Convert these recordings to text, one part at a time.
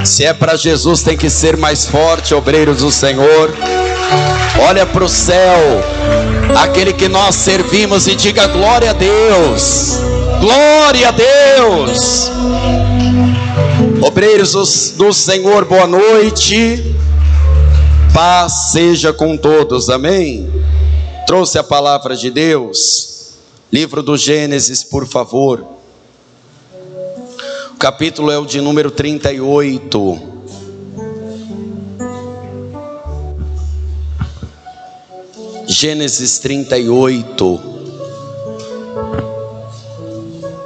Se é para Jesus, tem que ser mais forte, obreiros do Senhor. Olha para o céu, aquele que nós servimos, e diga glória a Deus. Glória a Deus. Obreiros do Senhor, boa noite. Paz seja com todos, amém. Trouxe a palavra de Deus. Livro do Gênesis, por favor. O capítulo é o de número 38. Gênesis 38.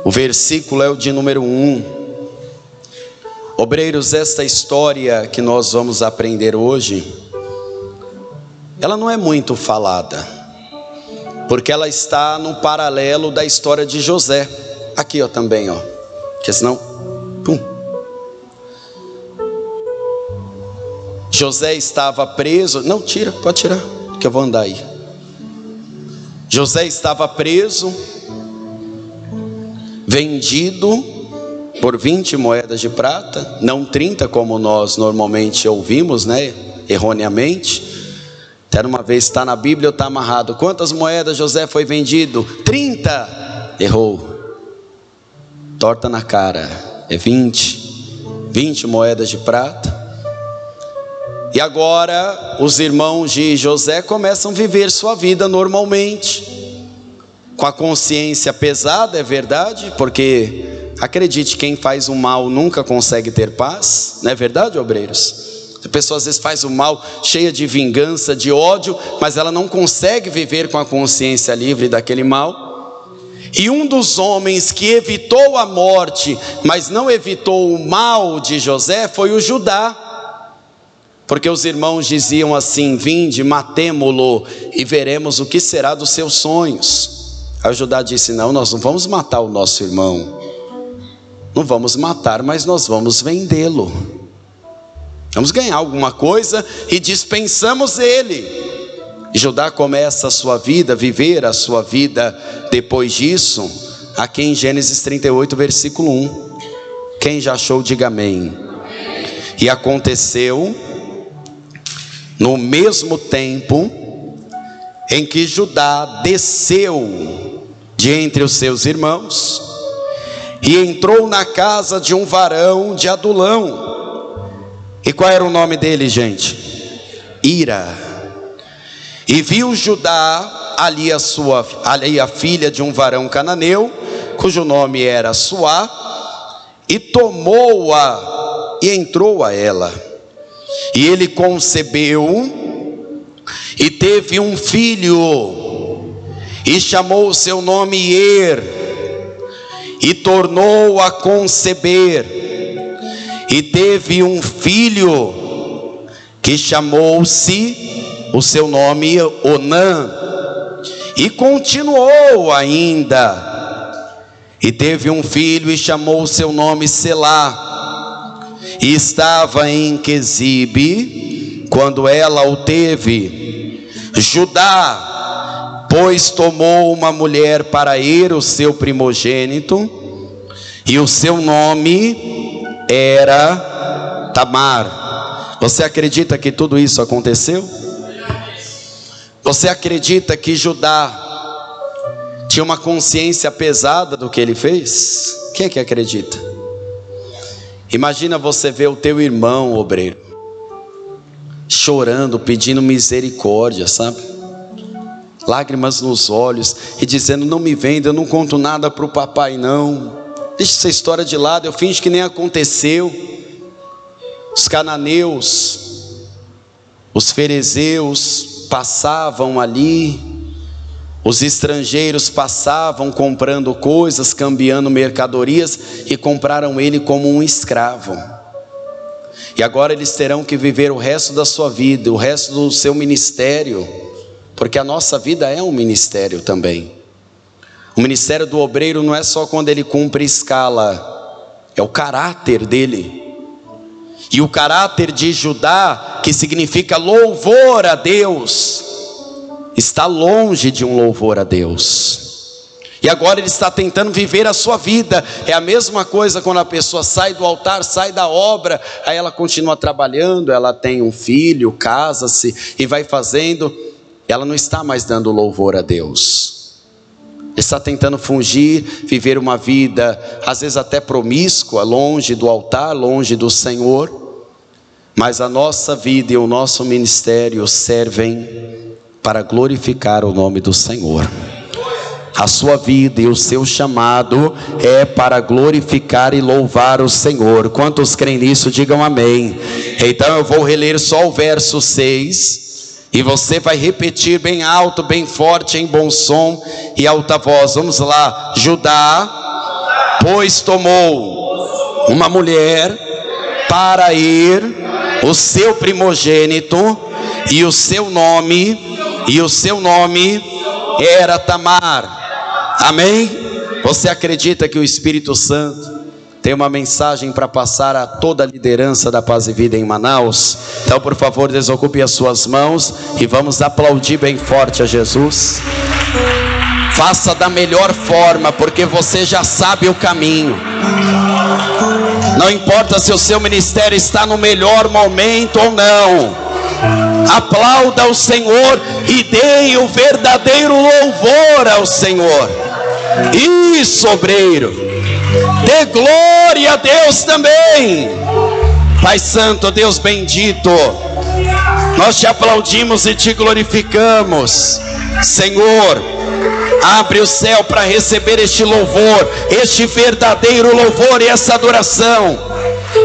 O versículo é o de número 1. Obreiros, esta história que nós vamos aprender hoje, ela não é muito falada, porque ela está no paralelo da história de José. Aqui, ó, também, ó. Porque senão, pum. José estava preso. Não, tira, pode tirar, que eu vou andar aí. José estava preso, vendido por 20 moedas de prata, não 30 como nós normalmente ouvimos, né? Erroneamente. Até uma vez está na Bíblia, está amarrado. Quantas moedas José foi vendido? 30. Errou. Torta na cara. É 20 moedas de prata. E agora os irmãos de José começam a viver sua vida normalmente, com a consciência pesada, é verdade, porque acredite, quem faz o mal nunca consegue ter paz, não é verdade, obreiros? A pessoa às vezes faz o mal cheia de vingança, de ódio, mas ela não consegue viver com a consciência livre daquele mal. E um dos homens que evitou a morte, mas não evitou o mal de José, foi o Judá. Porque os irmãos diziam assim: vinde, matemo-lo e veremos o que será dos seus sonhos. Aí o Judá disse: não, nós não vamos matar o nosso irmão. Não vamos matar, mas nós vamos vendê-lo. Vamos ganhar alguma coisa e dispensamos ele. E Judá começa a sua vida, viver a sua vida depois disso, aqui em Gênesis 38, versículo 1. Quem já achou, diga amém. E aconteceu, no mesmo tempo em que Judá desceu de entre os seus irmãos e entrou na casa de um varão de Adulão. E qual era o nome dele, gente? Ira. E viu Judá ali a filha de um varão cananeu, cujo nome era Suá, e tomou-a e entrou a ela. E ele concebeu e teve um filho, e chamou o seu nome Er, e tornou a conceber, e teve um filho, que chamou-se o seu nome Onã, e continuou ainda, e teve um filho, e chamou o seu nome Selá, e estava em Quezibe, quando ela o teve. Judá, pois, tomou uma mulher para Er, o seu primogênito, e o seu nome era Tamar. Você acredita que tudo isso aconteceu? Você acredita que Judá tinha uma consciência pesada do que ele fez? Quem é que acredita? Imagina você ver o teu irmão, obreiro, chorando, pedindo misericórdia, sabe? Lágrimas nos olhos e dizendo: não me venda, eu não conto nada para o papai não. Deixa essa história de lado, eu finjo que nem aconteceu. Os cananeus, os ferezeus passavam ali, os estrangeiros passavam comprando coisas, cambiando mercadorias, e compraram ele como um escravo. E agora eles terão que viver o resto da sua vida, o resto do seu ministério, porque a nossa vida é um ministério também. O ministério do obreiro não é só quando ele cumpre escala, é o caráter dele. E o caráter de Judá, que significa louvor a Deus, está longe de um louvor a Deus. E agora ele está tentando viver a sua vida. É a mesma coisa quando a pessoa sai do altar, sai da obra, aí ela continua trabalhando, ela tem um filho, casa-se e vai fazendo. Ela não está mais dando louvor a Deus. Está tentando fugir, viver uma vida, às vezes até promíscua, longe do altar, longe do Senhor. Mas a nossa vida e o nosso ministério servem para glorificar o nome do Senhor. A sua vida e o seu chamado é para glorificar e louvar o Senhor. Quantos creem nisso, digam amém. Então eu vou reler só o verso 6, e você vai repetir bem alto, bem forte, em bom som e alta voz. Vamos lá. Judá, pois tomou uma mulher para ir, o seu primogênito, e o seu nome era Tamar. Amém? Você acredita que o Espírito Santo tem uma mensagem para passar a toda a liderança da Paz e Vida em Manaus? Então, por favor, desocupe as suas mãos e vamos aplaudir bem forte a Jesus. Faça da melhor forma, porque você já sabe o caminho. Não importa se o seu ministério está no melhor momento ou não. Aplauda o Senhor e dê o verdadeiro louvor ao Senhor. Isso, obreiro. Dê glória a Deus também. Pai Santo, Deus bendito, nós te aplaudimos e te glorificamos. Senhor, abre o céu para receber este louvor, este verdadeiro louvor e essa adoração.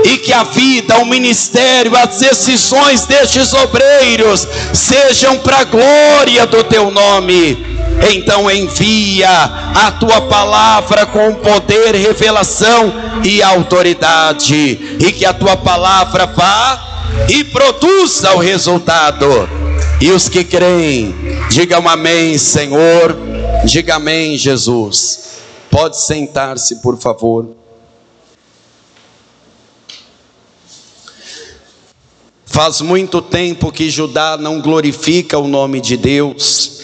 E que a vida, o ministério, as decisões destes obreiros sejam para a glória do teu nome. Então envia a tua palavra com poder, revelação e autoridade, e que a tua palavra vá e produza o resultado. E os que creem, digam amém, Senhor. Diga amém, Jesus. Pode sentar-se, por favor. Faz muito tempo que Judá não glorifica o nome de Deus.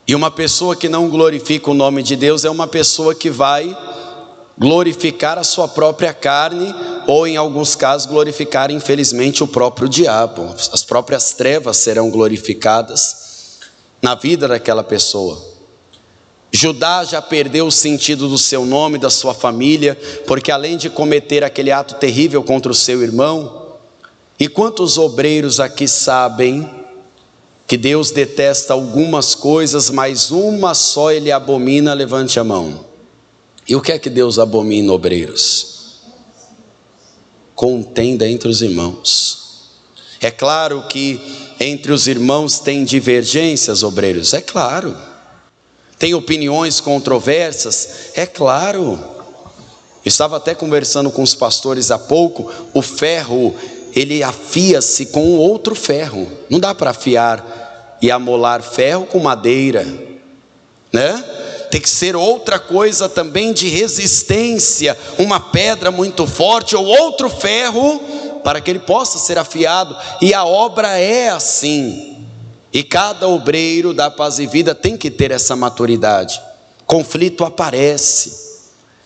E uma pessoa que não glorifica o nome de Deus é uma pessoa que vai glorificar a sua própria carne, ou em alguns casos glorificar, infelizmente, o próprio diabo. As próprias trevas serão glorificadas na vida daquela pessoa. Judá já perdeu o sentido do seu nome, da sua família, porque além de cometer aquele ato terrível contra o seu irmão, e quantos obreiros aqui sabem que Deus detesta algumas coisas, mas uma só ele abomina? Levante a mão. E o que é que Deus abomina, obreiros? Contenda entre os irmãos. É claro que entre os irmãos tem divergências, obreiros, é claro. Tem opiniões controversas, é claro. Eu estava até conversando com os pastores há pouco. O ferro, ele afia-se com outro ferro. Não dá para afiar e amolar ferro com madeira, né? Tem que ser outra coisa também de resistência, uma pedra muito forte ou outro ferro para que ele possa ser afiado. E a obra é assim. E cada obreiro da Paz e Vida tem que ter essa maturidade. Conflito aparece,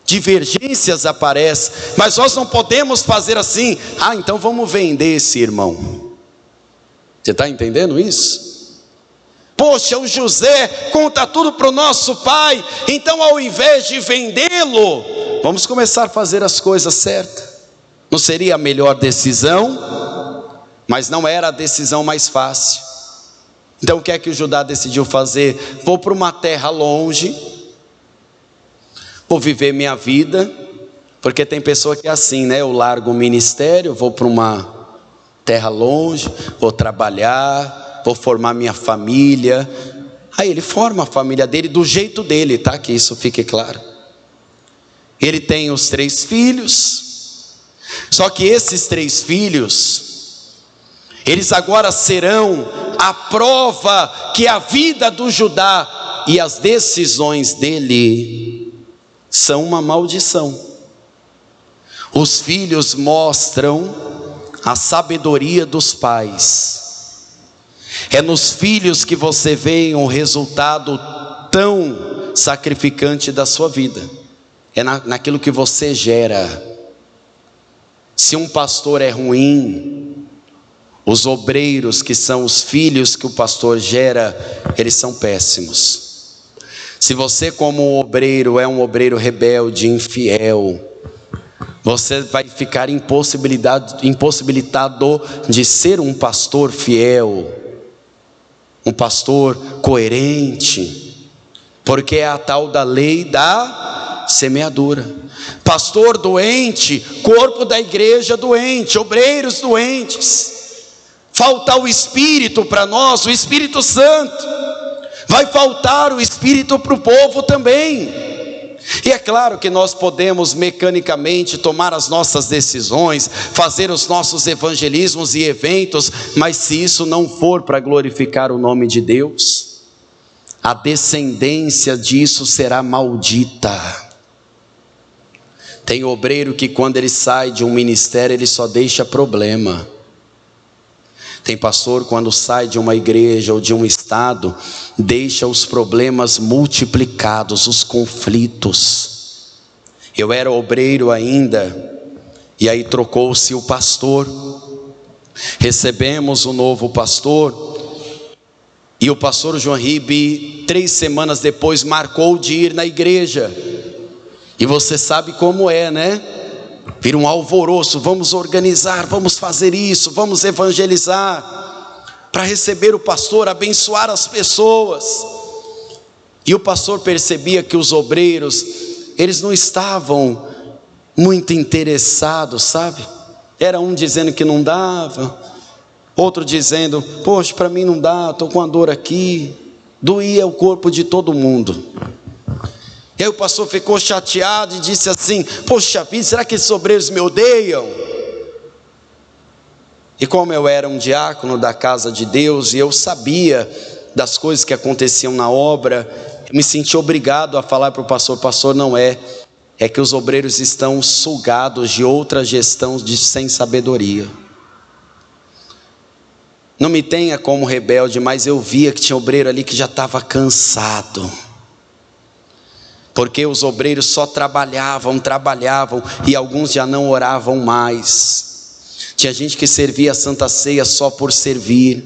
divergências aparecem, mas nós não podemos fazer assim: ah, então vamos vender esse irmão. Você está entendendo isso? Poxa, o José conta tudo para o nosso pai, então ao invés de vendê-lo, vamos começar a fazer as coisas certas. Não seria a melhor decisão, mas não era a decisão mais fácil. Então o que é que o Judá decidiu fazer? Vou para uma terra longe, vou viver minha vida, porque tem pessoa que é assim, né? Eu largo o ministério, vou para uma terra longe, vou trabalhar, vou formar minha família. Aí ele forma a família dele do jeito dele, tá? Que isso fique claro. Ele tem os 3 filhos, só que esses 3 filhos, eles agora serão a prova que a vida do Judá e as decisões dele são uma maldição. Os filhos mostram a sabedoria dos pais. É nos filhos que você vê o resultado tão sacrificante da sua vida, é naquilo que você gera. Se um pastor é ruim, os obreiros, que são os filhos que o pastor gera, eles são péssimos. Se você, como obreiro, é um obreiro rebelde, infiel, você vai ficar impossibilitado de ser um pastor fiel, um pastor coerente, porque é a tal da lei da semeadura. Pastor doente, corpo da igreja doente, obreiros doentes. Falta o Espírito para nós, o Espírito Santo. Vai faltar o Espírito para o povo também. E é claro que nós podemos mecanicamente tomar as nossas decisões, fazer os nossos evangelismos e eventos, mas se isso não for para glorificar o nome de Deus, a descendência disso será maldita. Tem obreiro que quando ele sai de um ministério, ele só deixa problema. Tem pastor, quando sai de uma igreja ou de um estado, deixa os problemas multiplicados, os conflitos. Eu era obreiro ainda, e aí trocou-se o pastor. Recebemos o novo pastor, e o pastor João Ribe, 3 semanas depois, marcou de ir na igreja. E você sabe como é, né? Vira um alvoroço, vamos organizar, vamos fazer isso, vamos evangelizar, para receber o pastor, abençoar as pessoas. E o pastor percebia que os obreiros, eles não estavam muito interessados, sabe? Era um dizendo que não dava, outro dizendo, poxa, para mim não dá, estou com a dor aqui. Doía o corpo de todo mundo. E aí o pastor ficou chateado e disse assim, poxa vida, será que esses obreiros me odeiam? E como eu era um diácono da casa de Deus, e eu sabia das coisas que aconteciam na obra, eu me senti obrigado a falar para o pastor, pastor, não é que os obreiros estão sugados de outra gestão sem sabedoria. Não me tenha como rebelde, mas eu via que tinha obreiro ali que já estava cansado. Porque os obreiros só trabalhavam, e alguns já não oravam mais. Tinha gente que servia a Santa Ceia só por servir.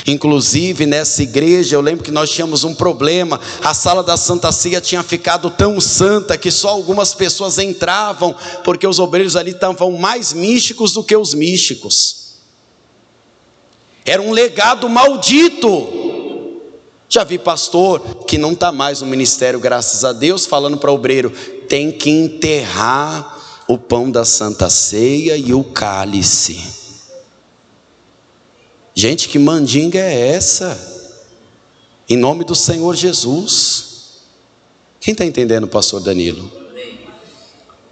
Inclusive nessa igreja, eu lembro que nós tínhamos um problema. A sala da Santa Ceia tinha ficado tão santa que só algumas pessoas entravam, porque os obreiros ali estavam mais místicos do que os místicos. Era um legado maldito. Já vi pastor que não está mais no ministério, graças a Deus, falando para o obreiro, tem que enterrar o pão da Santa Ceia e o cálice. Gente, que mandinga é essa? Em nome do Senhor Jesus. Quem está entendendo, pastor Danilo?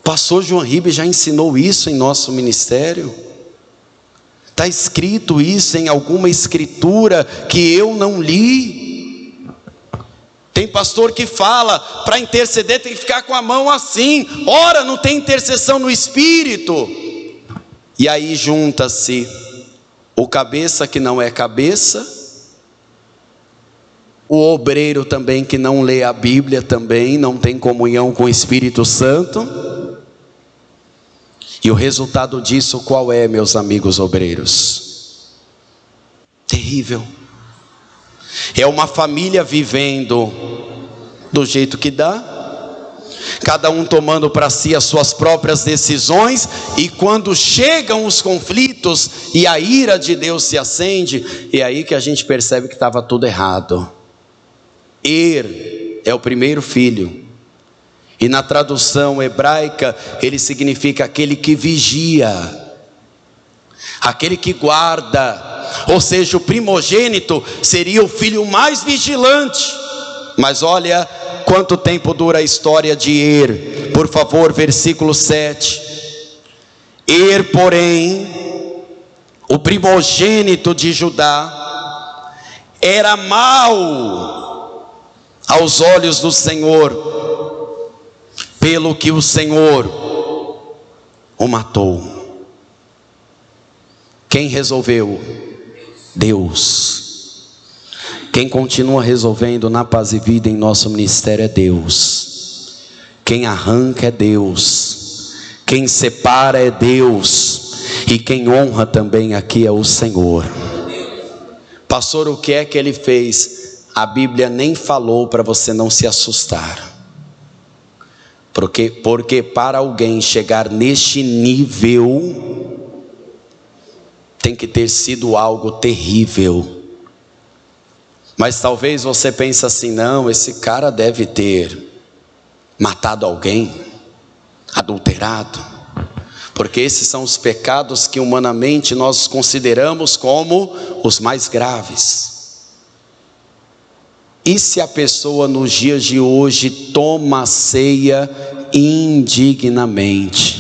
Pastor João Ribe já ensinou isso em nosso ministério. Está escrito isso em alguma escritura que eu não li. Tem pastor que fala, para interceder tem que ficar com a mão assim. Ora, não tem intercessão no Espírito. E aí junta-se o cabeça que não é cabeça, o obreiro também que não lê a Bíblia também, não tem comunhão com o Espírito Santo. E o resultado disso qual é, meus amigos obreiros? Terrível. É uma família vivendo do jeito que dá, cada um tomando para si as suas próprias decisões, e quando chegam os conflitos e a ira de Deus se acende, é aí que a gente percebe que estava tudo errado. Er é o primeiro filho, e na tradução hebraica ele significa aquele que vigia, aquele que guarda. Ou seja, o primogênito seria o filho mais vigilante. Mas olha quanto tempo dura a história de Er. Por favor, versículo 7. Er, porém, o primogênito de Judá, era mau aos olhos do Senhor, pelo que o Senhor o matou. Quem resolveu? Deus. Quem continua resolvendo na Paz e Vida em nosso ministério é Deus. Quem arranca é Deus. Quem separa é Deus. E quem honra também aqui é o Senhor. Pastor, o que é que ele fez? A Bíblia nem falou, para você não se assustar. Porque para alguém chegar neste nível, tem que ter sido algo terrível. Mas talvez você pense assim: não, esse cara deve ter matado alguém, adulterado, porque esses são os pecados que humanamente nós consideramos como os mais graves. E se a pessoa nos dias de hoje toma a ceia indignamente,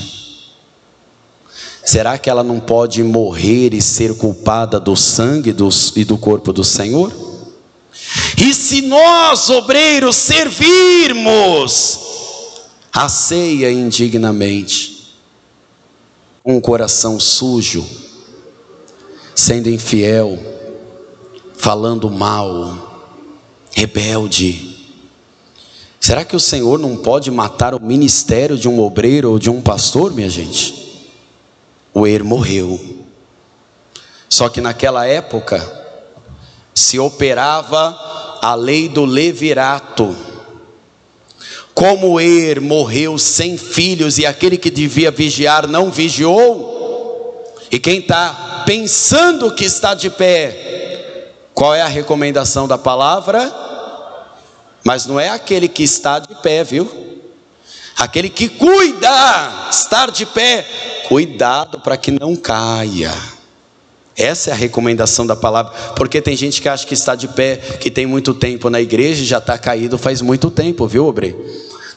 será que ela não pode morrer e ser culpada do sangue e do corpo do Senhor? E se nós, obreiros, servirmos a ceia indignamente, com o coração sujo, sendo infiel, falando mal, rebelde, será que o Senhor não pode matar o ministério de um obreiro ou de um pastor, minha gente? O morreu. Só que naquela época se operava a lei do levirato. Como morreu sem filhos e aquele que devia vigiar não vigiou, e quem está pensando que está de pé, qual é a recomendação da palavra? Mas não é aquele que está de pé, viu? Aquele que cuida, estar de pé, cuidado para que não caia. Essa é a recomendação da palavra, porque tem gente que acha que está de pé, que tem muito tempo na igreja e já está caído faz muito tempo, viu, obreiro?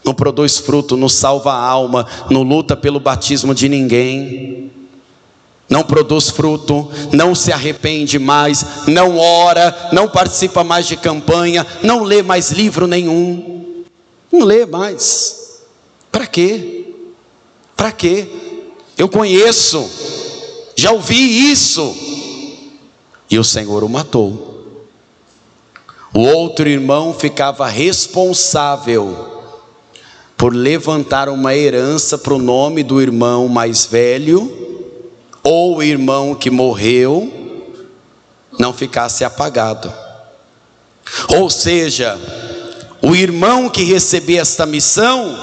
Não produz fruto, não salva a alma, não luta pelo batismo de ninguém, não produz fruto, não se arrepende mais, não ora, não participa mais de campanha, não lê mais livro nenhum, não lê mais. Para quê? Para quê? Eu conheço, já ouvi isso, e o Senhor o matou. O outro irmão ficava responsável por levantar uma herança para o nome do irmão mais velho, ou o irmão que morreu não ficasse apagado. Ou seja, o irmão que recebia esta missão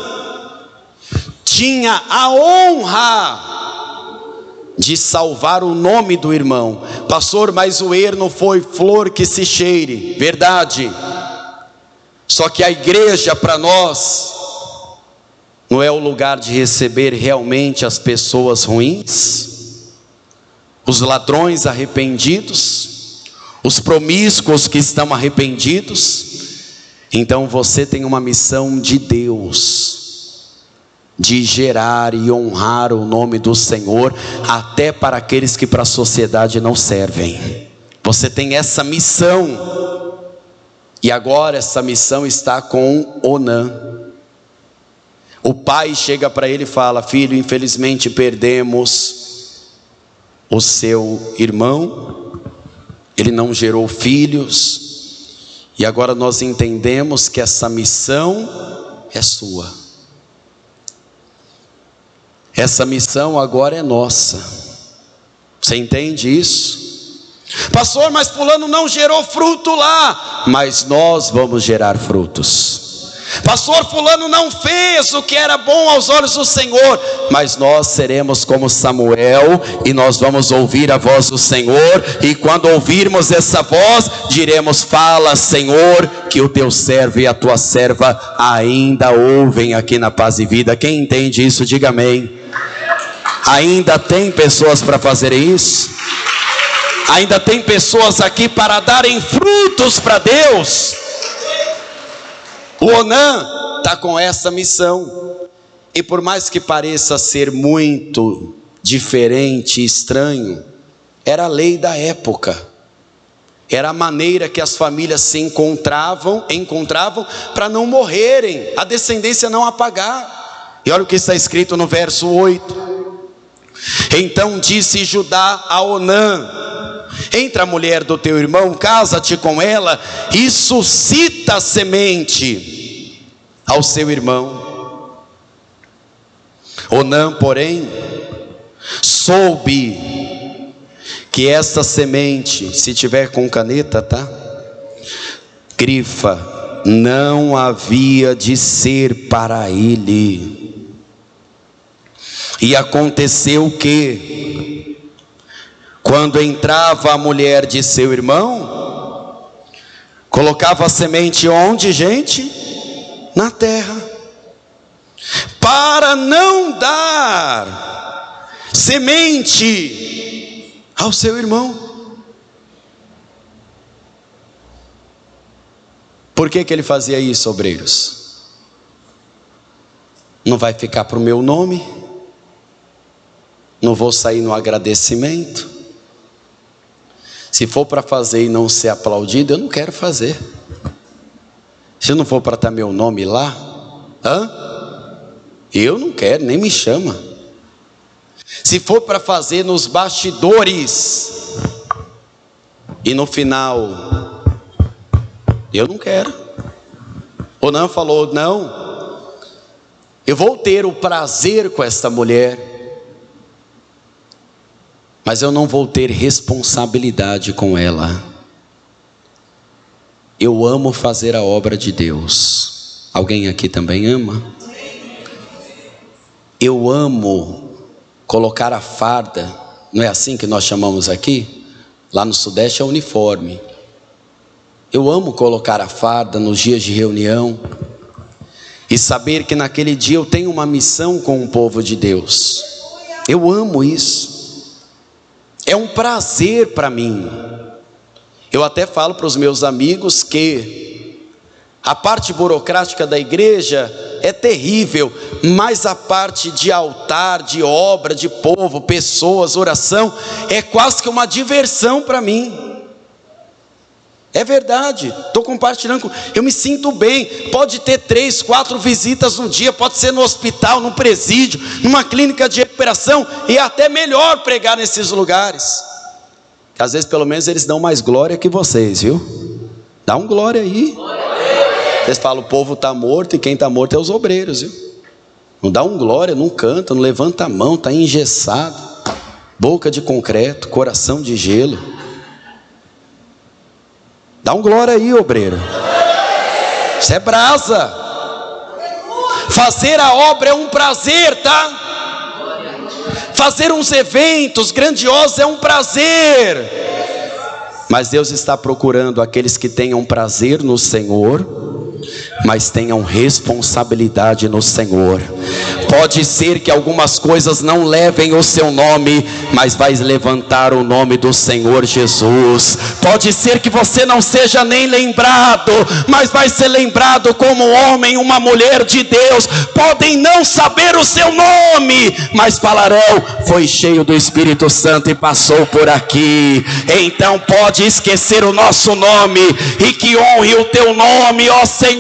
tinha a honra de salvar o nome do irmão. Pastor, mas o não foi flor que se cheire. Verdade. Só que a igreja para nós não é o lugar de receber realmente as pessoas ruins, os ladrões arrependidos, os promíscuos que estão arrependidos. Então você tem uma missão de Deus, de gerar e honrar o nome do Senhor, até para aqueles que para a sociedade não servem. Você tem essa missão, e agora essa missão está com Onã. O pai chega para ele e fala: filho, infelizmente perdemos o seu irmão, ele não gerou filhos, e agora nós entendemos que essa missão é sua. Essa missão agora é nossa. Você entende isso? Pastor, mas fulano não gerou fruto lá. Mas nós vamos gerar frutos. Pastor, fulano não fez o que era bom aos olhos do Senhor. Mas nós seremos como Samuel, e nós vamos ouvir a voz do Senhor. E quando ouvirmos essa voz, diremos: fala, Senhor, que o teu servo e a tua serva ainda ouvem aqui na Paz e Vida. Quem entende isso, diga amém. Ainda tem pessoas para fazerem isso? Ainda tem pessoas aqui para darem frutos para Deus? O Onã está com essa missão, e por mais que pareça ser muito diferente e estranho, era a lei da época, era a maneira que as famílias se encontravam para não morrerem, a descendência não apagar. E olha o que está escrito no verso 8: então disse Judá a Onã: Entra a mulher do teu irmão, casa-te com ela e suscita semente ao seu irmão. Onã, porém, soube que esta semente, se tiver com caneta, tá? Grifa, não havia de ser para ele. E aconteceu que, quando entrava a mulher de seu irmão, colocava a semente onde, gente? Na terra, para não dar semente ao seu irmão. Por que ele fazia isso, obreiros? Não vai ficar para o meu nome? Não vou sair no agradecimento? Se for para fazer e não ser aplaudido, eu não quero fazer. Se não for para estar meu nome lá, eu não quero, nem me chama. Se for para fazer nos bastidores e no final, eu não quero. Onã falou, não, eu vou ter o prazer com esta mulher, mas eu não vou ter responsabilidade com ela. Eu amo fazer a obra de Deus. Alguém aqui também ama? Eu amo colocar a farda, não é assim que nós chamamos aqui? Lá no Sudeste é uniforme. Eu amo colocar a farda nos dias de reunião e saber que naquele dia eu tenho uma missão com o povo de Deus. Eu amo isso. É um prazer para mim. Eu até falo para os meus amigos que a parte burocrática da igreja é terrível, mas a parte de altar, de obra, de povo, pessoas, oração, é quase que uma diversão para mim. É verdade, estou compartilhando, eu me sinto bem. Pode ter 3, 4 visitas no dia, pode ser no hospital, no presídio, numa clínica de recuperação, e é até melhor pregar nesses lugares, que às vezes pelo menos eles dão mais glória que vocês, viu? Dá um glória aí. Vocês falam, o povo está morto, e quem está morto é os obreiros, viu? Não dá um glória, não canta, não levanta a mão, está engessado, boca de concreto, coração de gelo. Dá um glória aí, obreiro. Isso é brasa. Fazer a obra é um prazer, tá? Fazer uns eventos grandiosos é um prazer. Mas Deus está procurando aqueles que tenham prazer no Senhor, mas tenham responsabilidade no Senhor. Pode ser que algumas coisas não levem o seu nome, mas vai levantar o nome do Senhor Jesus. Pode ser que você não seja nem lembrado, mas vai ser lembrado como um homem, uma mulher de Deus. Podem não saber o seu nome, mas falarão, foi cheio do Espírito Santo e passou por aqui. Então pode esquecer o nosso nome, e que honre o teu nome, ó Senhor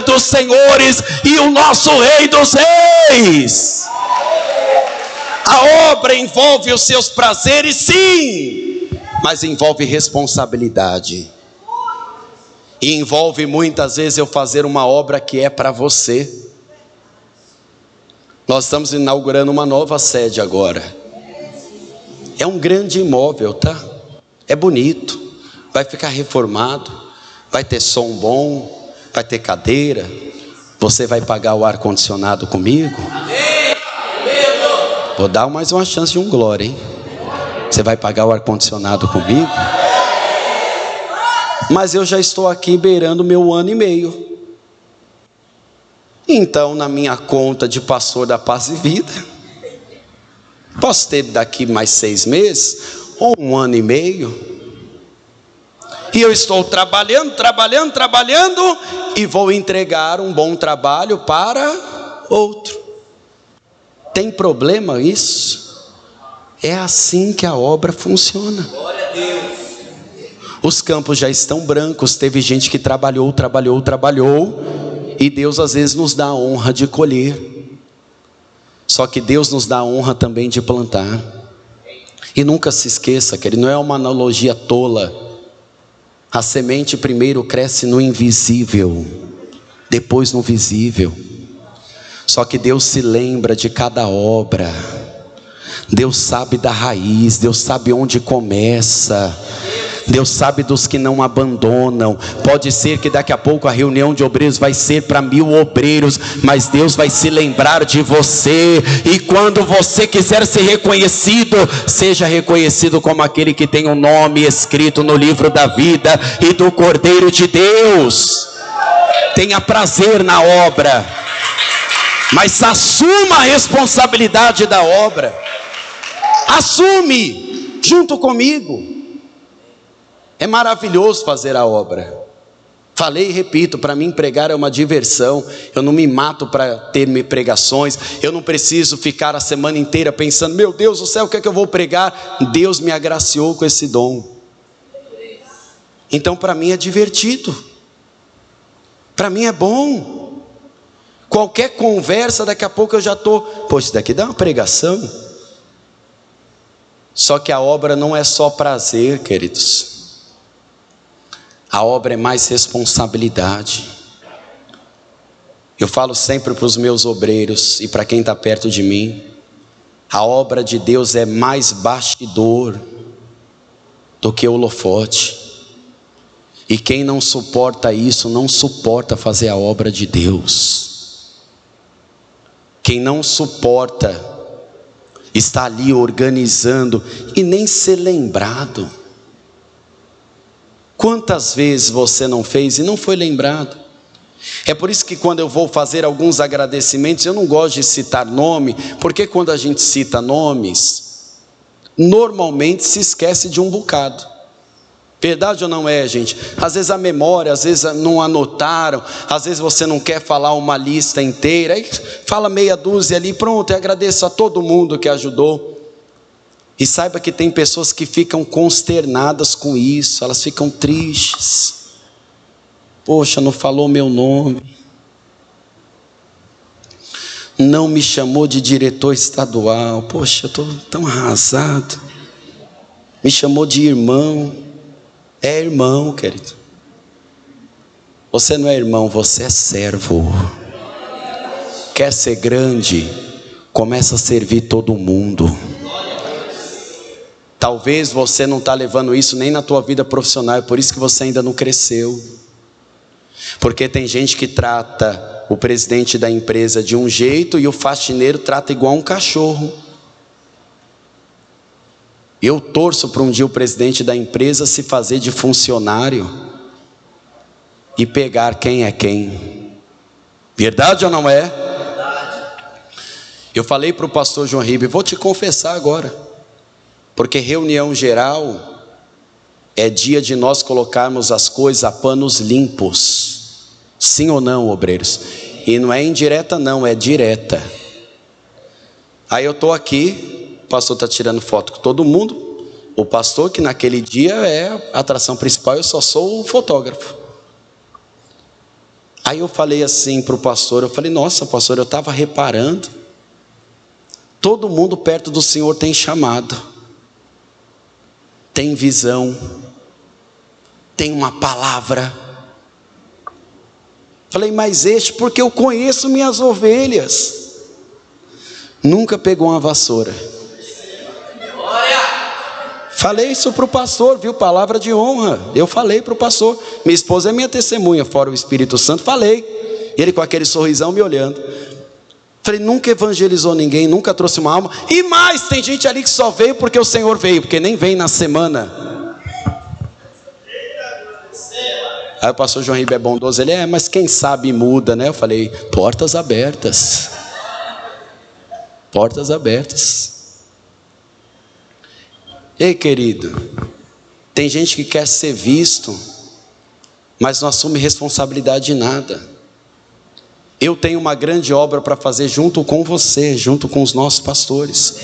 dos senhores e o nosso Rei dos reis. A obra envolve os seus prazeres, sim, mas envolve responsabilidade, e envolve muitas vezes eu fazer uma obra que é para você. Nós estamos inaugurando uma nova sede agora. É um grande imóvel, tá? É bonito, vai ficar reformado, vai ter som bom, vai ter cadeira. Você vai pagar o ar-condicionado comigo? Vou dar mais uma chance de um glória, hein? Você vai pagar o ar-condicionado comigo? Mas eu já estou aqui beirando meu ano e meio. Então, na minha conta de pastor da Paz e Vida, posso ter daqui mais 6 meses, ou 1 ano e meio. E eu estou trabalhando, e vou entregar um bom trabalho para outro. Tem problema isso? É assim que a obra funciona. Glória a Deus. Os campos já estão brancos, teve gente que trabalhou, e Deus às vezes nos dá a honra de colher. Só que Deus nos dá a honra também de plantar. E nunca se esqueça, querido, não é uma analogia tola. A semente primeiro cresce no invisível, depois no visível. Só que Deus se lembra de cada obra. Deus sabe da raiz, Deus sabe onde começa. Deus sabe dos que não abandonam. Pode ser que daqui a pouco a reunião de obreiros vai ser para 1000 obreiros, mas Deus vai se lembrar de você. E quando você quiser ser reconhecido, seja reconhecido como aquele que tem um nome escrito no livro da vida e do Cordeiro de Deus. Tenha prazer na obra, mas assuma a responsabilidade da obra. Assume junto comigo. É maravilhoso fazer a obra. Falei e repito, para mim pregar é uma diversão. Eu não me mato para ter pregações. Eu não preciso ficar a semana inteira pensando, meu Deus do céu, o que é que eu vou pregar? Deus me agraciou com esse dom. Então para mim é divertido. Para mim é bom. Qualquer conversa, daqui a pouco eu já estou, poxa, isso daqui dá uma pregação. Só que a obra não é só prazer, queridos. A obra é mais responsabilidade. Eu falo sempre para os meus obreiros e para quem está perto de mim, a obra de Deus é mais bastidor do que holofote. E quem não suporta isso, não suporta fazer a obra de Deus. Quem não suporta estar ali organizando e nem ser lembrado. Quantas vezes você não fez e não foi lembrado? É por isso que quando eu vou fazer alguns agradecimentos, eu não gosto de citar nome, porque quando a gente cita nomes, normalmente se esquece de um bocado. Verdade ou não é, gente? Às vezes a memória, às vezes não anotaram, às vezes você não quer falar uma lista inteira, aí fala meia dúzia ali, pronto, e agradeço a todo mundo que ajudou. E saiba que tem pessoas que ficam consternadas com isso, elas ficam tristes. Poxa, não falou meu nome, não me chamou de diretor estadual, poxa, eu estou tão arrasado, me chamou de irmão. É irmão, querido. Você não é irmão, você é servo. Quer ser grande? Começa a servir todo mundo. Talvez você não está levando isso nem na tua vida profissional, é por isso que você ainda não cresceu. Porque tem gente que trata o presidente da empresa de um jeito e o faxineiro trata igual um cachorro. Eu torço para um dia o presidente da empresa se fazer de funcionário e pegar quem é quem. Verdade ou não é? Verdade. Eu falei para o pastor João Ribe, vou te confessar agora, porque reunião geral é dia de nós colocarmos as coisas a panos limpos. Sim ou não, obreiros? E não é indireta não, é direta. Aí eu estou aqui, o pastor está tirando foto com todo mundo. O pastor que naquele dia é a atração principal, eu só sou o fotógrafo. Aí eu falei assim para o pastor, eu falei, nossa pastor, eu estava reparando, todo mundo perto do Senhor tem chamado, tem visão, tem uma palavra. Falei, mas este, porque eu conheço minhas ovelhas, nunca pegou uma vassoura. Falei isso para o pastor, viu? Palavra de honra. Eu falei para o pastor. Minha esposa é minha testemunha, fora o Espírito Santo. Falei. Ele com aquele sorrisão me olhando. Falei, nunca evangelizou ninguém, nunca trouxe uma alma. E mais, tem gente ali que só veio porque o Senhor veio, porque nem vem na semana. Aí o pastor João Ribeiro é bondoso. Ele mas quem sabe muda, né? Eu falei, portas abertas. Portas abertas. Ei, querido, tem gente que quer ser visto, mas não assume responsabilidade de nada. Eu tenho uma grande obra para fazer junto com você, junto com os nossos pastores,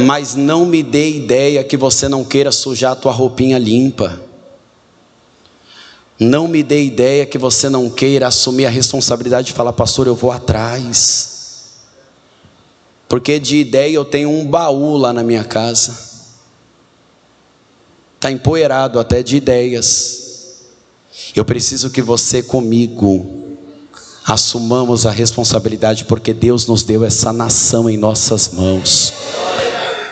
mas não me dê ideia que você não queira sujar a tua roupinha limpa. Não me dê ideia que você não queira assumir a responsabilidade de falar, pastor, eu vou atrás. Porque de ideia eu tenho um baú lá na minha casa. está empoeirado até de ideias. Eu preciso que você comigo assumamos a responsabilidade, porque Deus nos deu essa nação em nossas mãos.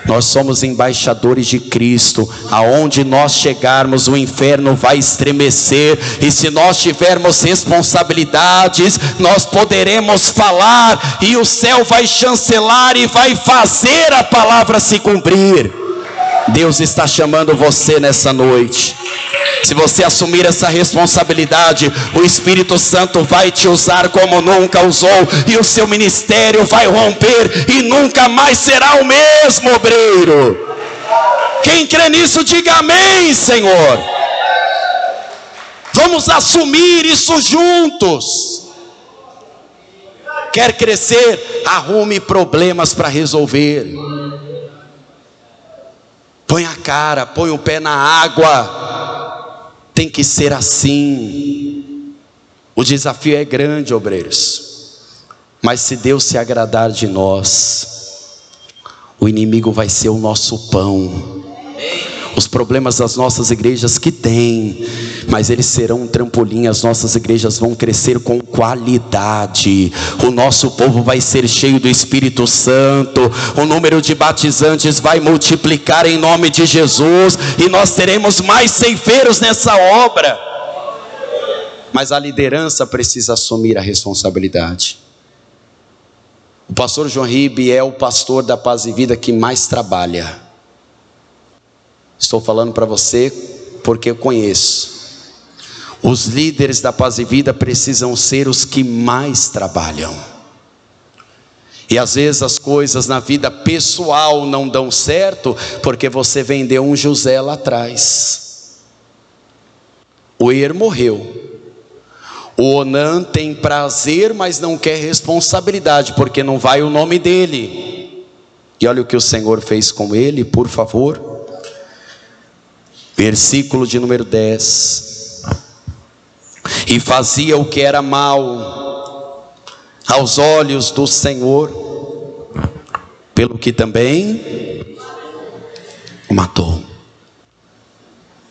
Nós somos embaixadores de Cristo. Aonde nós chegarmos, o inferno vai estremecer. E se nós tivermos responsabilidades, nós poderemos falar, e o céu vai chancelar e vai fazer a palavra se cumprir. Deus está chamando você nessa noite. Se você assumir essa responsabilidade, o Espírito Santo vai te usar como nunca usou, e o seu ministério vai romper e nunca mais será o mesmo, obreiro. Quem crê nisso, diga amém, Senhor. Vamos assumir isso juntos. Quer crescer? Arrume problemas para resolver. Põe a cara, põe o pé na água. Tem que ser assim. O desafio é grande, obreiros. Mas se Deus se agradar de nós, o inimigo vai ser o nosso pão. Os problemas das nossas igrejas que tem, mas eles serão um trampolim. As nossas igrejas vão crescer com qualidade. O nosso povo vai ser cheio do Espírito Santo. O número de batizantes vai multiplicar em nome de Jesus, e nós teremos mais ceifeiros nessa obra. Mas a liderança precisa assumir a responsabilidade. O pastor João Ribe é o pastor da Paz e Vida que mais trabalha. Estou falando para você porque eu conheço. Os líderes da Paz e Vida precisam ser os que mais trabalham. E às vezes as coisas na vida pessoal não dão certo, porque você vendeu um José lá atrás. O Er morreu. O Onan tem prazer, mas não quer responsabilidade, porque não vai o nome dele. E olha o que o Senhor fez com ele, por favor. Versículo de número 10. E fazia o que era mal aos olhos do Senhor, pelo que também o matou.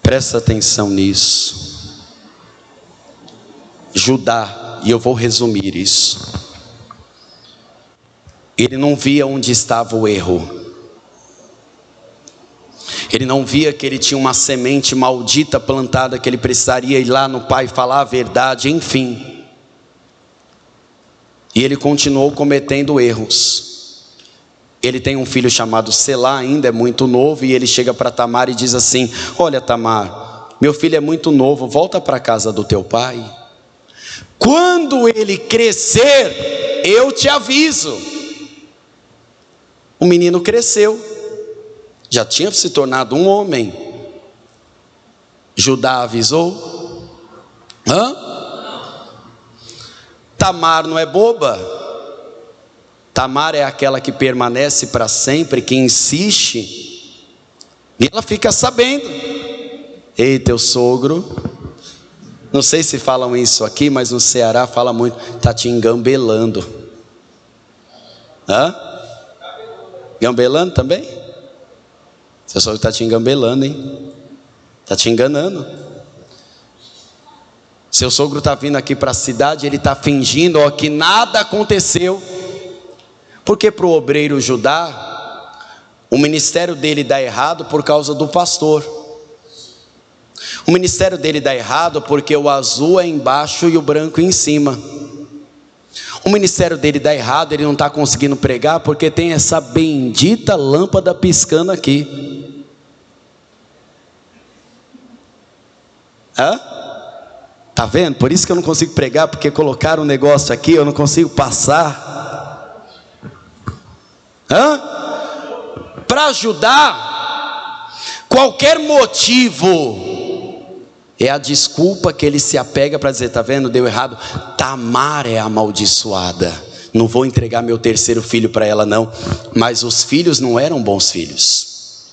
Presta atenção nisso. Judá, e eu vou resumir isso. Ele não via onde estava o erro. Ele não via que ele tinha uma semente maldita plantada, que ele precisaria ir lá no pai falar a verdade, enfim. E ele continuou cometendo erros. Ele tem um filho chamado Selá, ainda é muito novo, e ele chega para Tamar e diz assim: olha, Tamar, meu filho é muito novo, volta para a casa do teu pai. Quando ele crescer, eu te aviso. O menino cresceu, já tinha se tornado um homem. Judá avisou? Tamar não é boba. Tamar é aquela que permanece para sempre, que insiste. E ela fica sabendo. Ei, teu sogro, não sei se falam isso aqui, mas no Ceará fala muito, está te engambelando. Gambelando também? Seu sogro está te engambelando, hein? Está te enganando. Seu sogro está vindo aqui para a cidade, ele está fingindo que nada aconteceu. Porque para o obreiro Judá, o ministério dele dá errado por causa do pastor. O ministério dele dá errado porque o azul é embaixo e o branco em cima. O ministério dele dá errado, ele não está conseguindo pregar porque tem essa bendita lâmpada piscando aqui. Tá vendo? Por isso que eu não consigo pregar, porque colocaram um negócio aqui, eu não consigo passar. Para ajudar, qualquer motivo é a desculpa que ele se apega para dizer: tá vendo, deu errado. Tamar é amaldiçoada, não vou entregar meu terceiro filho para ela não. Mas os filhos não eram bons filhos.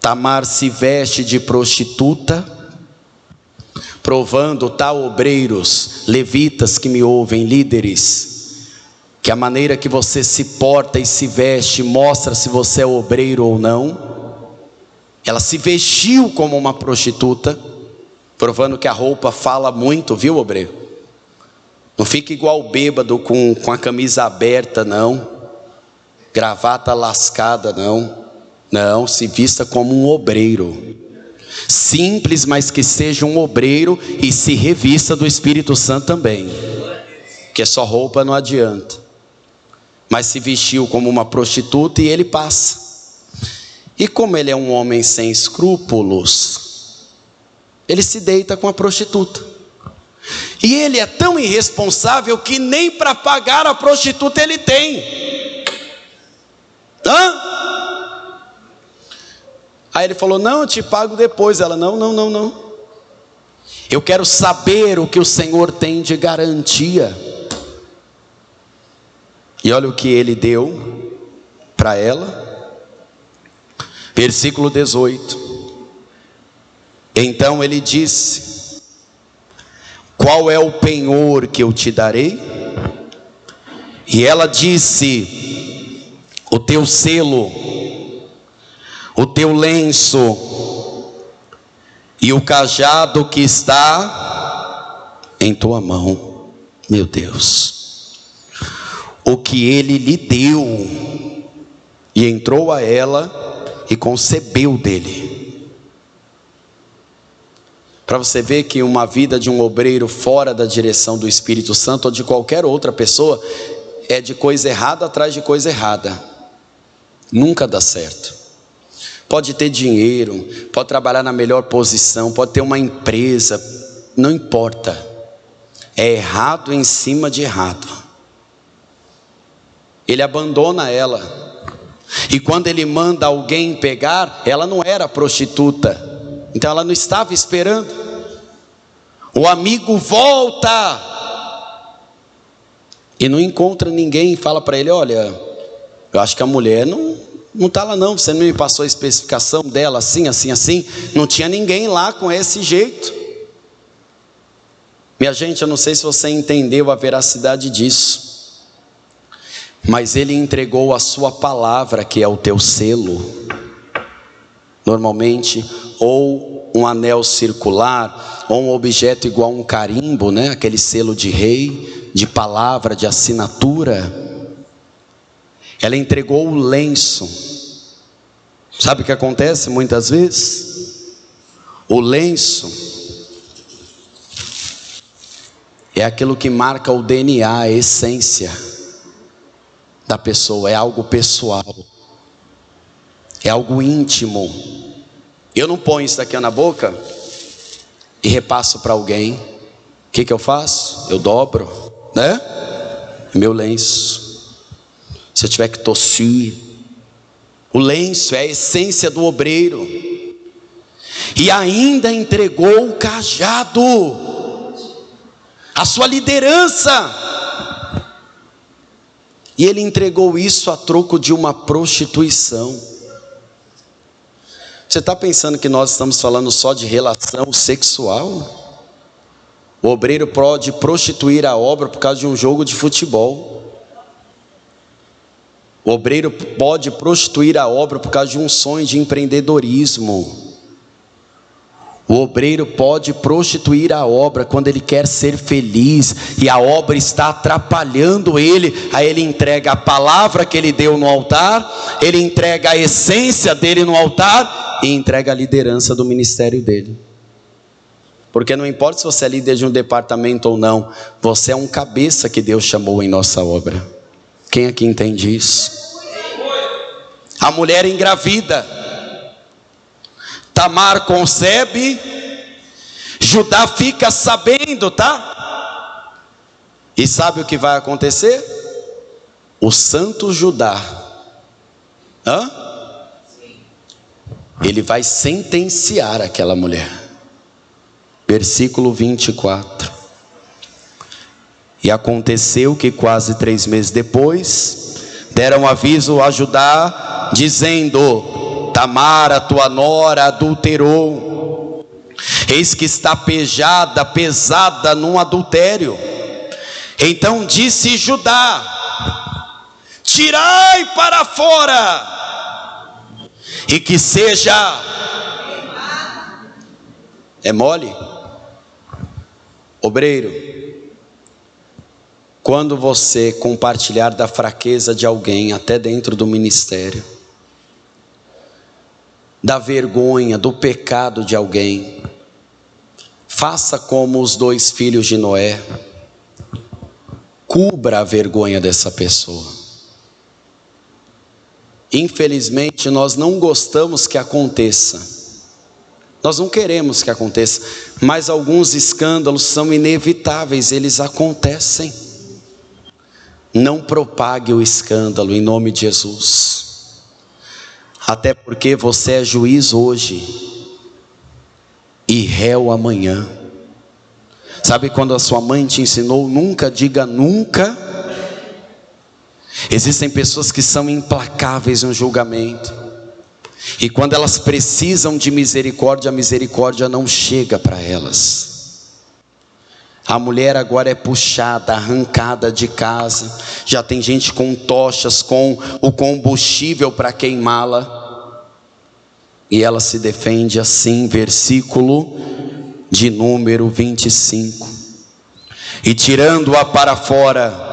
Tamar se veste de prostituta, provando, obreiros, levitas que me ouvem, líderes, que a maneira que você se porta e se veste mostra se você é obreiro ou não. Ela se vestiu como uma prostituta, provando que a roupa fala muito, viu, obreiro? Não fica igual bêbado com a camisa aberta, não. Gravata lascada, não. Não, se vista como um obreiro. Simples, mas que seja um obreiro e se revista do Espírito Santo também. Porque só roupa não adianta. Mas se vestiu como uma prostituta e ele passa. E como ele é um homem sem escrúpulos, ele se deita com a prostituta. E ele é tão irresponsável que nem para pagar a prostituta ele tem. Aí ele falou: não, eu te pago depois. Ela: não. Eu quero saber o que o Senhor tem de garantia. E olha o que ele deu para ela. Versículo 18. Então ele disse: qual é o penhor que eu te darei? E ela disse: o teu selo, o teu lenço e o cajado que está em tua mão. Meu Deus, o que ele lhe deu. E entrou a ela e concebeu dele. Para você ver que uma vida de um obreiro fora da direção do Espírito Santo ou de qualquer outra pessoa é de coisa errada atrás de coisa errada. Nunca dá certo. Pode ter dinheiro, pode trabalhar na melhor posição, pode ter uma empresa, não importa. É errado em cima de errado. Ele abandona ela. E quando ele manda alguém pegar, ela não era prostituta, então ela não estava esperando. O amigo volta e não encontra ninguém e fala para ele: olha, eu acho que a mulher não está lá não, você não me passou a especificação dela assim. Não tinha ninguém lá com esse jeito. Minha gente, eu não sei se você entendeu a veracidade disso, mas ele entregou a sua palavra, que é o teu selo. Normalmente, ou um anel circular, ou um objeto igual a um carimbo, né? Aquele selo de rei, de palavra, de assinatura. Ela entregou o lenço. Sabe o que acontece muitas vezes? O lenço é aquilo que marca o DNA, a essência da pessoa, é algo pessoal, é algo íntimo. Eu não ponho isso daqui na boca e repasso para alguém. O que eu faço? Eu dobro, né? Meu lenço. Se eu tiver que tossir, o lenço é a essência do obreiro. E ainda entregou o cajado, a sua liderança. E ele entregou isso a troco de uma prostituição. Você está pensando que nós estamos falando só de relação sexual? O obreiro pode prostituir a obra por causa de um jogo de futebol. O obreiro pode prostituir a obra por causa de um sonho de empreendedorismo. O obreiro pode prostituir a obra quando ele quer ser feliz e a obra está atrapalhando ele. Aí ele entrega a palavra que ele deu no altar, ele entrega a essência dele no altar e entrega a liderança do ministério dele. Porque não importa se você é líder de um departamento ou não, você é um cabeça que Deus chamou em nossa obra. Quem aqui entende isso? A mulher engravida, Tamar concebe, Judá fica sabendo, tá? E sabe o que vai acontecer? O santo Judá, ele vai sentenciar aquela mulher. Versículo 24. E aconteceu que quase 3 meses depois, deram aviso a Judá, dizendo: Tamar, a tua nora, adulterou. Eis que está pesada num adultério. Então disse Judá: tirai para fora, e que seja É mole? Obreiro, quando você compartilhar da fraqueza de alguém, até dentro do ministério, da vergonha, do pecado de alguém, faça como os 2 filhos de Noé, cubra a vergonha dessa pessoa. Infelizmente nós não gostamos que aconteça, nós não queremos que aconteça, mas alguns escândalos são inevitáveis, eles acontecem. Não propague o escândalo em nome de Jesus, até porque você é juiz hoje e réu amanhã. Sabe quando a sua mãe te ensinou, nunca diga nunca? Existem pessoas que são implacáveis no julgamento, e quando elas precisam de misericórdia, a misericórdia não chega para elas. A mulher agora é puxada, arrancada de casa, já tem gente com tochas, com o combustível para queimá-la, e ela se defende assim, versículo de número 25, e tirando-a para fora,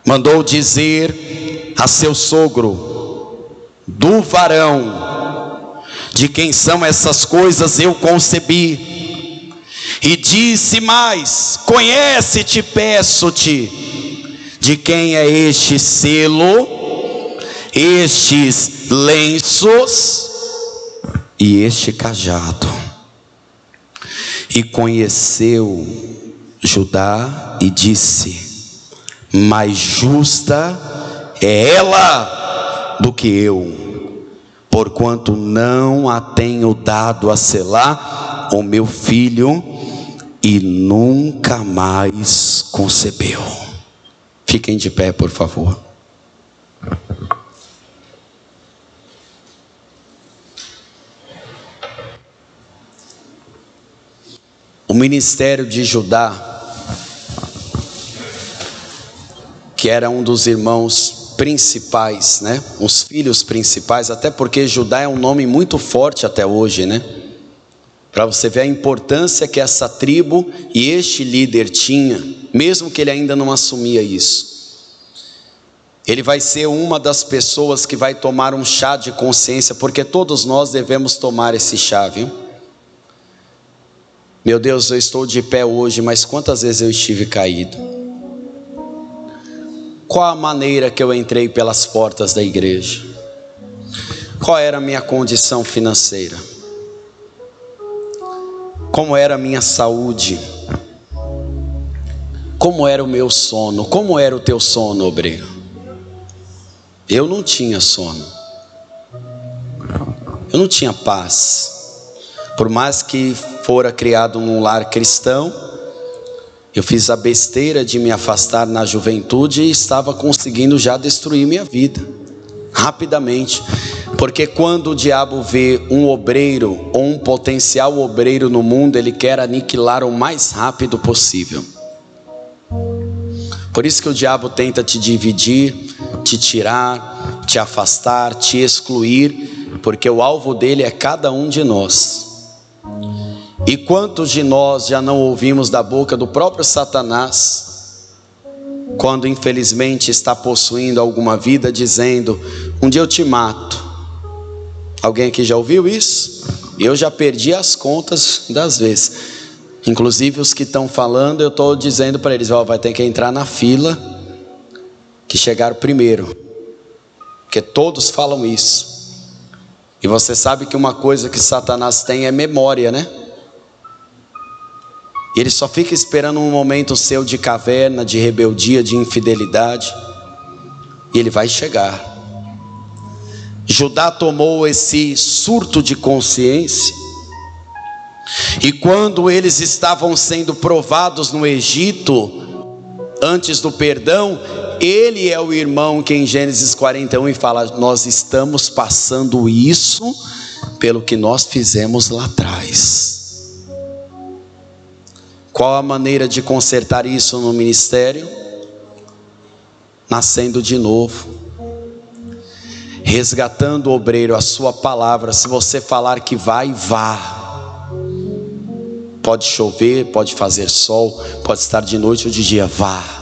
mandou dizer a seu sogro: do varão de quem são essas coisas eu concebi. E disse mais: conhece-te, peço-te, de quem é este selo, estes lenços e este cajado. E conheceu Judá e disse: mais justa é ela do que eu, porquanto não a tenho dado a Selá, o meu filho, e nunca mais concebeu. Fiquem de pé, por favor. O ministério de Judá, que era um dos irmãos principais, né? Os filhos principais, até porque Judá é um nome muito forte até hoje, né? Para você ver a importância que essa tribo e este líder tinha, mesmo que ele ainda não assumia isso. Ele vai ser uma das pessoas que vai tomar um chá de consciência, porque todos nós devemos tomar esse chá, viu? Meu Deus, eu estou de pé hoje, mas quantas vezes eu estive caído? Qual a maneira que eu entrei pelas portas da igreja? Qual era a minha condição financeira? Como era a minha saúde? Como era o meu sono? Como era o teu sono, obreiro? Eu não tinha sono, eu não tinha paz. Por mais que fora criado num lar cristão, eu fiz a besteira de me afastar na juventude e estava conseguindo já destruir minha vida, rapidamente. Porque quando o diabo vê um obreiro ou um potencial obreiro no mundo, ele quer aniquilar o mais rápido possível. Por isso que o diabo tenta te dividir, te tirar, te afastar, te excluir, porque o alvo dele é cada um de nós. E quantos de nós já não ouvimos da boca do próprio Satanás, quando infelizmente está possuindo alguma vida, dizendo: um dia eu te mato. Alguém aqui já ouviu isso? Eu já perdi as contas das vezes. Inclusive os que estão falando, eu estou dizendo para eles: vai ter que entrar na fila que chegaram primeiro, porque todos falam isso. E você sabe que uma coisa que Satanás tem é memória, né? Ele só fica esperando um momento seu de caverna, de rebeldia, de infidelidade, e ele vai chegar. Judá tomou esse surto de consciência, e quando eles estavam sendo provados no Egito, antes do perdão, ele é o irmão que em Gênesis 41 fala: nós estamos passando isso pelo que nós fizemos lá atrás. Qual a maneira de consertar isso no ministério? Nascendo de novo, resgatando o obreiro, a sua palavra. Se você falar que vai, vá. Pode chover, pode fazer sol, pode estar de noite ou de dia, vá.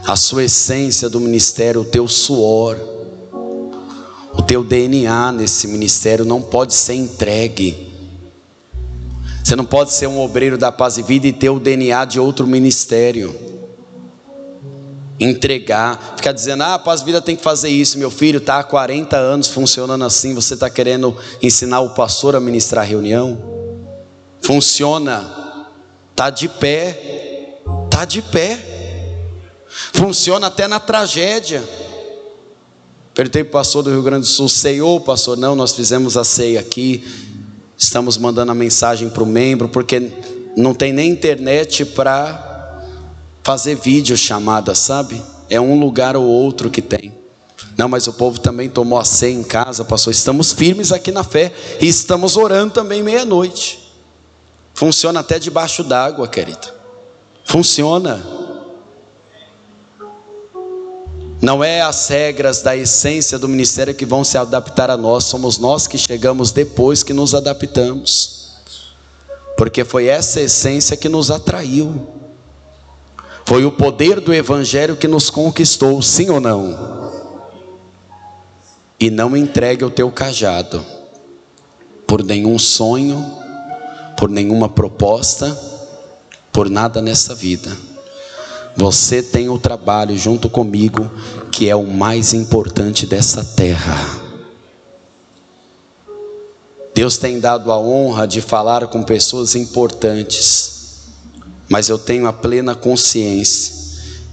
A sua essência do ministério, o teu suor, o teu DNA nesse ministério não pode ser entregue. Você não pode ser um obreiro da Paz e Vida e ter o DNA de outro ministério. Entregar, ficar dizendo, a Paz e Vida tem que fazer isso. Meu filho está há 40 anos funcionando assim, você está querendo ensinar o pastor a ministrar a reunião? Funciona, está de pé, funciona até na tragédia. Perguntei para o pastor do Rio Grande do Sul, ceiou, pastor? Não, nós fizemos a ceia aqui. Estamos mandando a mensagem para o membro, porque não tem nem internet para fazer vídeo chamada, sabe? É um lugar ou outro que tem. Não, mas o povo também tomou a ceia em casa, pastor. Estamos firmes aqui na fé e estamos orando também meia-noite. Funciona até debaixo d'água, querida. Funciona. Não é as regras da essência do ministério que vão se adaptar a nós. Somos nós que chegamos depois que nos adaptamos. Porque foi essa essência que nos atraiu. Foi o poder do evangelho que nos conquistou, sim ou não? E não entregue o teu cajado por nenhum sonho, por nenhuma proposta, por nada nessa vida. Você tem o trabalho junto comigo, que é o mais importante dessa terra. Deus tem dado a honra de falar com pessoas importantes, mas eu tenho a plena consciência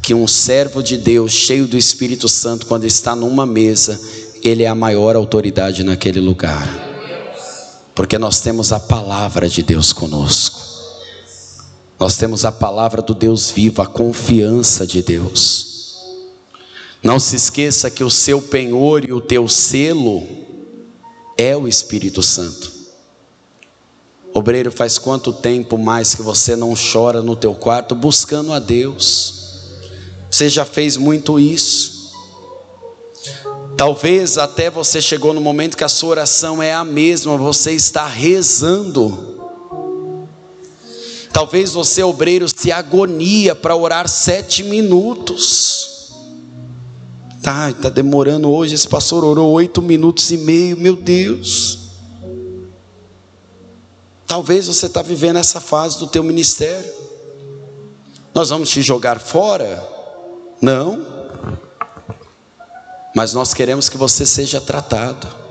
que um servo de Deus, cheio do Espírito Santo, quando está numa mesa, ele é a maior autoridade naquele lugar, porque nós temos a palavra de Deus conosco. Nós temos a palavra do Deus vivo, a confiança de Deus. Não se esqueça que o seu penhor e o teu selo é o Espírito Santo. Obreiro, faz quanto tempo mais que você não chora no teu quarto buscando a Deus? Você já fez muito isso. Talvez até você chegou no momento que a sua oração é a mesma, você está rezando. Talvez você, obreiro, se agonia para orar 7 minutos. Tá demorando hoje, esse pastor orou 8 minutos e meio, meu Deus. Talvez você está vivendo essa fase do teu ministério. Nós vamos te jogar fora? Não. Mas nós queremos que você seja tratado.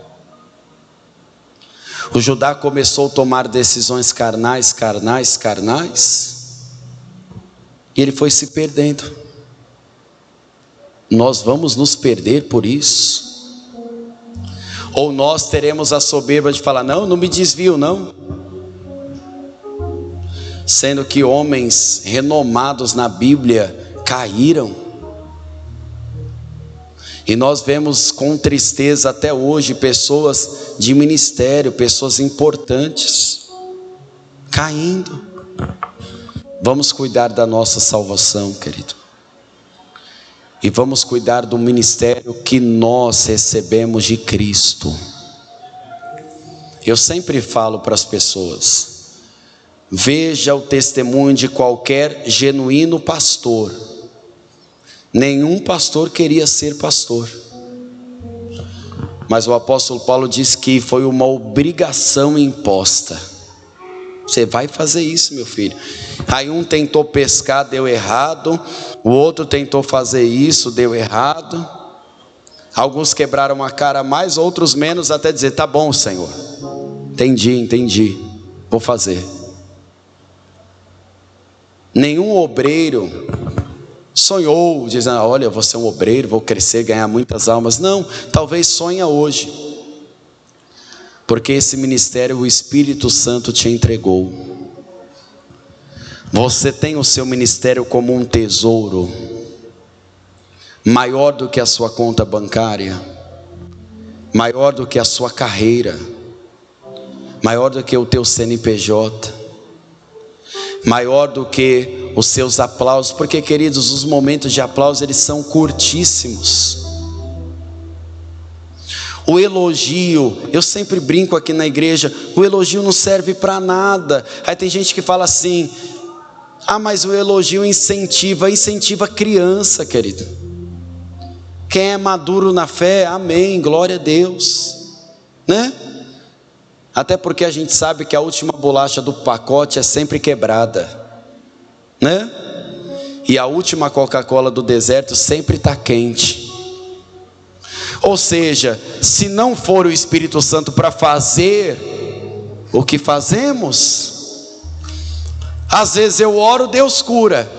O Judá começou a tomar decisões carnais, e ele foi se perdendo. Nós vamos nos perder por isso? Ou nós teremos a soberba de falar, não me desvio não? Sendo que homens renomados na Bíblia caíram. E nós vemos com tristeza até hoje pessoas de ministério, pessoas importantes, caindo. Vamos cuidar da nossa salvação, querido. E vamos cuidar do ministério que nós recebemos de Cristo. Eu sempre falo para as pessoas, veja o testemunho de qualquer genuíno pastor. Nenhum pastor queria ser pastor, mas o apóstolo Paulo diz que foi uma obrigação imposta. Você vai fazer isso, meu filho. Aí um tentou pescar, deu errado. O outro tentou fazer isso, deu errado. Alguns quebraram a cara mais, outros menos, até dizer, tá bom, Senhor, entendi, vou fazer. Nenhum obreiro sonhou, dizendo, olha, eu vou ser um obreiro, vou crescer, ganhar muitas almas. Não, talvez sonha hoje, porque esse ministério o Espírito Santo te entregou. Você tem o seu ministério como um tesouro, maior do que a sua conta bancária, maior do que a sua carreira, maior do que o teu CNPJ, maior do que os seus aplausos, porque, queridos, os momentos de aplauso eles são curtíssimos. O elogio, eu sempre brinco aqui na igreja, o elogio não serve para nada. Aí tem gente que fala assim: ah, mas o elogio incentiva criança, querido. Quem é maduro na fé, amém, glória a Deus, né? Até porque a gente sabe que a última bolacha do pacote é sempre quebrada, né? E a última Coca-Cola do deserto sempre está quente. Ou seja, se não for o Espírito Santo para fazer o que fazemos, às vezes eu oro, Deus cura.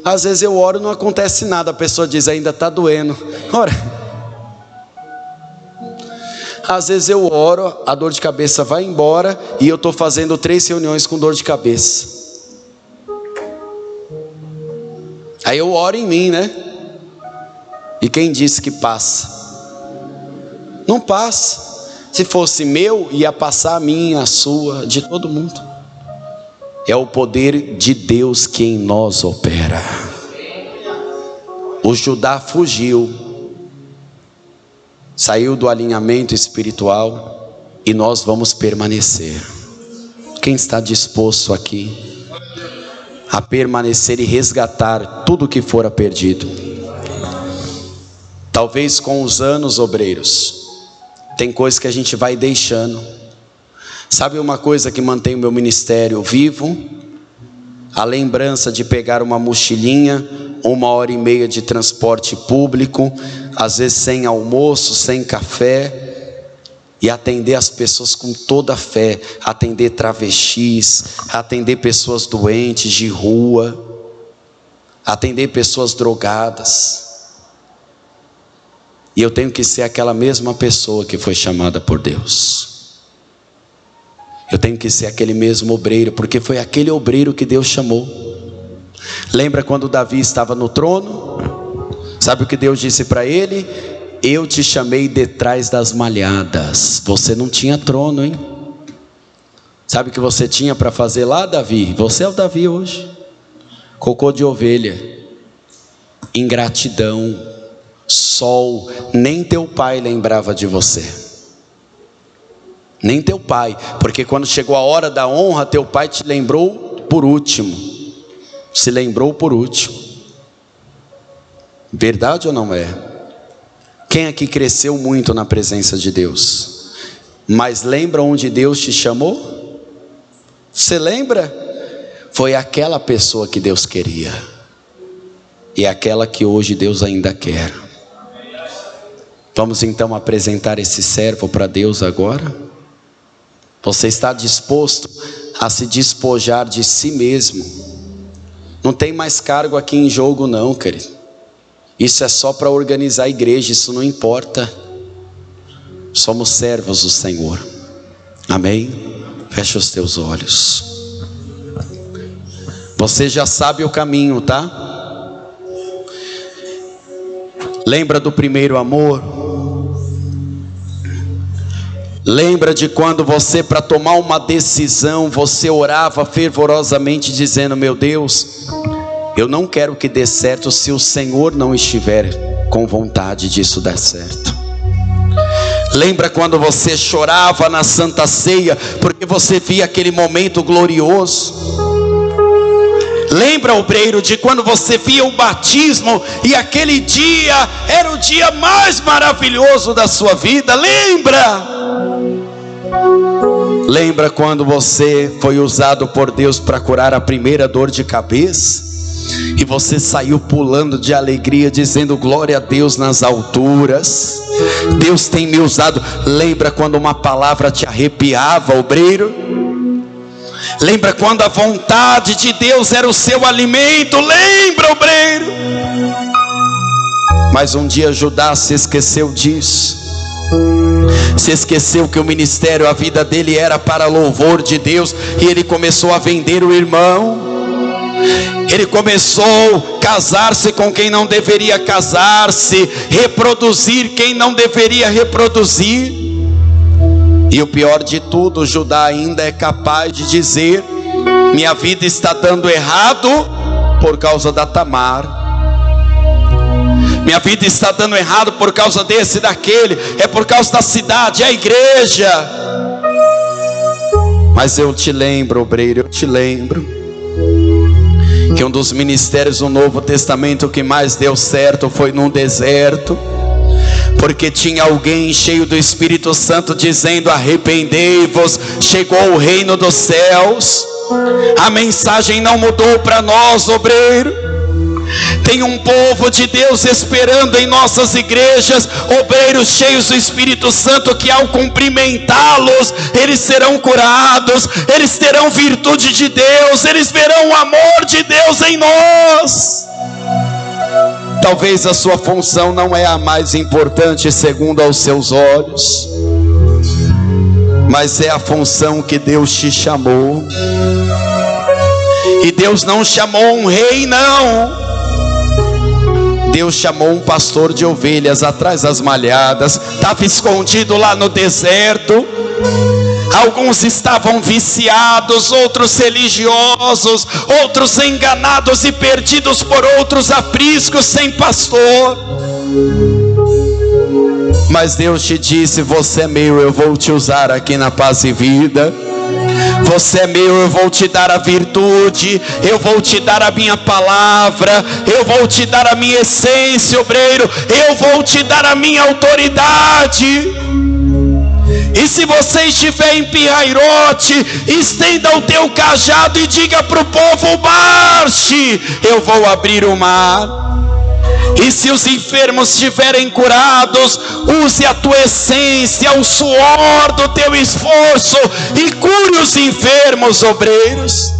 Às vezes eu oro, não acontece nada. A pessoa diz: ainda está doendo. Ora, às vezes eu oro, a dor de cabeça vai embora e eu estou fazendo 3 reuniões com dor de cabeça. Aí eu oro em mim, né? E quem disse que passa? Não passa. Se fosse meu, ia passar a minha, a sua, de todo mundo. É o poder de Deus que em nós opera. O Judá fugiu, saiu do alinhamento espiritual, e nós vamos permanecer. Quem está disposto aqui a permanecer e resgatar tudo que fora perdido? Talvez com os anos, obreiros, tem coisa que a gente vai deixando. Sabe uma coisa que mantém o meu ministério vivo? A lembrança de pegar uma mochilinha, 1h30 de transporte público, às vezes sem almoço, sem café, e atender as pessoas com toda a fé, atender travestis, atender pessoas doentes de rua, atender pessoas drogadas. E eu tenho que ser aquela mesma pessoa que foi chamada por Deus. Eu tenho que ser aquele mesmo obreiro, porque foi aquele obreiro que Deus chamou. Lembra quando Davi estava no trono? Sabe o que Deus disse para ele? Eu te chamei detrás das malhadas. Você não tinha trono, hein? Sabe o que você tinha para fazer lá, Davi? Você é o Davi hoje. Cocô de ovelha, ingratidão, sol. Nem teu pai lembrava de você. Nem teu pai, porque quando chegou a hora da honra, teu pai te lembrou por último. Se lembrou por último. Verdade ou não é? Quem aqui cresceu muito na presença de Deus, mas lembra onde Deus te chamou? Você lembra? Foi aquela pessoa que Deus queria, e é aquela que hoje Deus ainda quer. Vamos então apresentar esse servo para Deus agora. Você está disposto a se despojar de si mesmo? Não tem mais cargo aqui em jogo não, querido. Isso é só para organizar a igreja, isso não importa. Somos servos do Senhor. Amém? Fecha os teus olhos. Você já sabe o caminho, tá? Lembra do primeiro amor? Lembra de quando você, para tomar uma decisão, você orava fervorosamente dizendo: meu Deus, eu não quero que dê certo se o Senhor não estiver com vontade disso dar certo. Lembra quando você chorava na Santa Ceia, porque você via aquele momento glorioso? Lembra, obreiro, de quando você via o batismo, e aquele dia era o dia mais maravilhoso da sua vida? Lembra? Lembra quando você foi usado por Deus para curar a primeira dor de cabeça? E você saiu pulando de alegria, dizendo: glória a Deus nas alturas, Deus tem me usado. Lembra quando uma palavra te arrepiava, obreiro? Lembra quando a vontade de Deus era o seu alimento? Lembra, obreiro? Mas um dia Judá se esqueceu disso. Se esqueceu que o ministério, a vida dele era para louvor de Deus, e ele começou a vender o irmão. Ele começou a casar-se com quem não deveria casar-se, reproduzir quem não deveria reproduzir. E o pior de tudo, Judá ainda é capaz de dizer: minha vida está dando errado por causa da Tamar. Minha vida está dando errado por causa desse e daquele, é por causa da cidade, é a igreja. Mas eu te lembro, obreiro, eu te lembro que um dos ministérios do Novo Testamento que mais deu certo foi num deserto, porque tinha alguém cheio do Espírito Santo dizendo: arrependei-vos, chegou o reino dos céus. A mensagem não mudou para nós, obreiro. Tem um povo de Deus esperando em nossas igrejas, obreiros cheios do Espírito Santo, que ao cumprimentá-los, eles serão curados, eles terão virtude de Deus, eles verão o amor de Deus em nós. Talvez a sua função não é a mais importante segundo aos seus olhos, mas é a função que Deus te chamou. E Deus não chamou um rei, não. Deus chamou um pastor de ovelhas atrás das malhadas. Estava escondido lá no deserto. Alguns estavam viciados, outros religiosos, outros enganados e perdidos por outros apriscos, sem pastor. Mas Deus te disse: você é meu, eu vou te usar aqui na Paz e Vida. Você é meu, eu vou te dar a virtude, eu vou te dar a minha palavra, eu vou te dar a minha essência, obreiro, eu vou te dar a minha autoridade. E se você estiver em Pirrairote, estenda o teu cajado e diga para o povo: marche, eu vou abrir o mar. E se os enfermos estiverem curados, use a tua essência, o suor do teu esforço, e cure os enfermos, obreiros.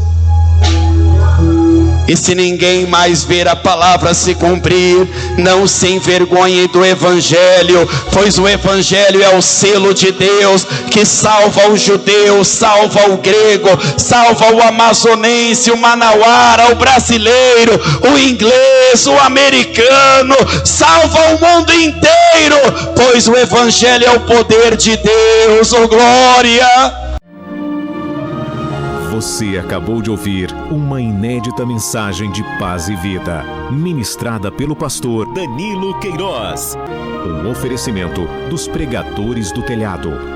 E se ninguém mais ver a palavra se cumprir, não se envergonhe do Evangelho, pois o Evangelho é o selo de Deus, que salva o judeu, salva o grego, salva o amazonense, o manauara, o brasileiro, o inglês, o americano, salva o mundo inteiro, pois o Evangelho é o poder de Deus. Oh glória! Você acabou de ouvir uma inédita mensagem de Paz e Vida, ministrada pelo pastor Danilo Queiroz. Um oferecimento dos Pregadores do Telhado.